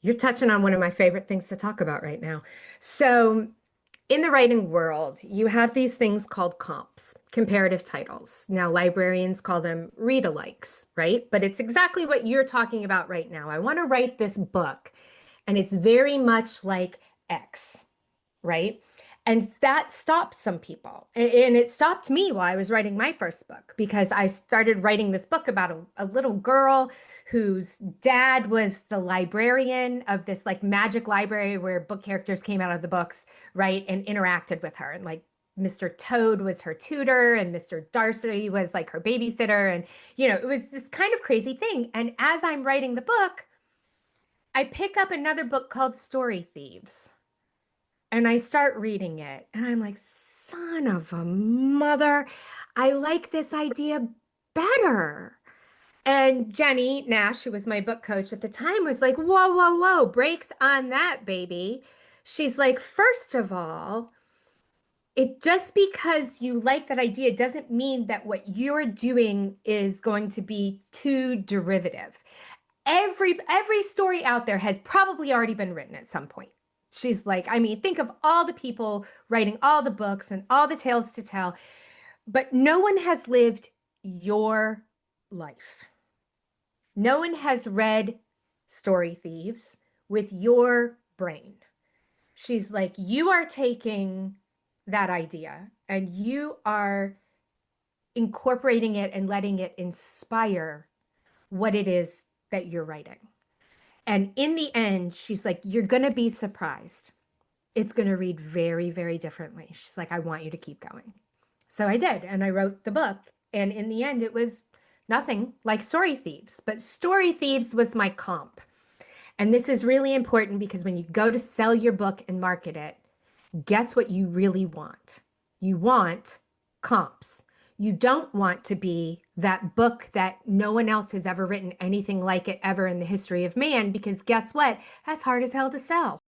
You're touching on one of my favorite things to talk about right now. So, in the writing world, you have these things called comps, comparative titles. Now, librarians call them read-alikes, right? But it's exactly what you're talking about right now. I want to write this book, and it's very much like X, right? And that stops some people. And it stopped me while I was writing my first book because I started writing this book about a little girl whose dad was the librarian of this like magic library where book characters came out of the books, right? And interacted with her. And like Mr. Toad was her tutor and Mr. Darcy was like her babysitter. And, it was this kind of crazy thing. And as I'm writing the book, I pick up another book called Story Thieves and I start reading it, and I'm like, son of a mother, I like this idea better. And Jenny Nash, who was my book coach at the time, was like, whoa, whoa, whoa, brakes on that, baby. She's like, first of all, it just because you like that idea doesn't mean that what you're doing is going to be too derivative. Every story out there has probably already been written at some point. She's like, I mean, think of all the people writing all the books and all the tales to tell, but no one has lived your life. No one has read Story Thieves with your brain. She's like, you are taking that idea and you are incorporating it and letting it inspire what it is that you're writing. And in the end, she's like, you're going to be surprised. It's going to read very, very differently. She's like, I want you to keep going. So I did. And I wrote the book. And in the end, it was nothing like Story Thieves. But Story Thieves was my comp. And this is really important because when you go to sell your book and market it, guess what you really want? You want comps. You don't want to be that book that no one else has ever written anything like it ever in the history of man, because guess what? That's hard as hell to sell.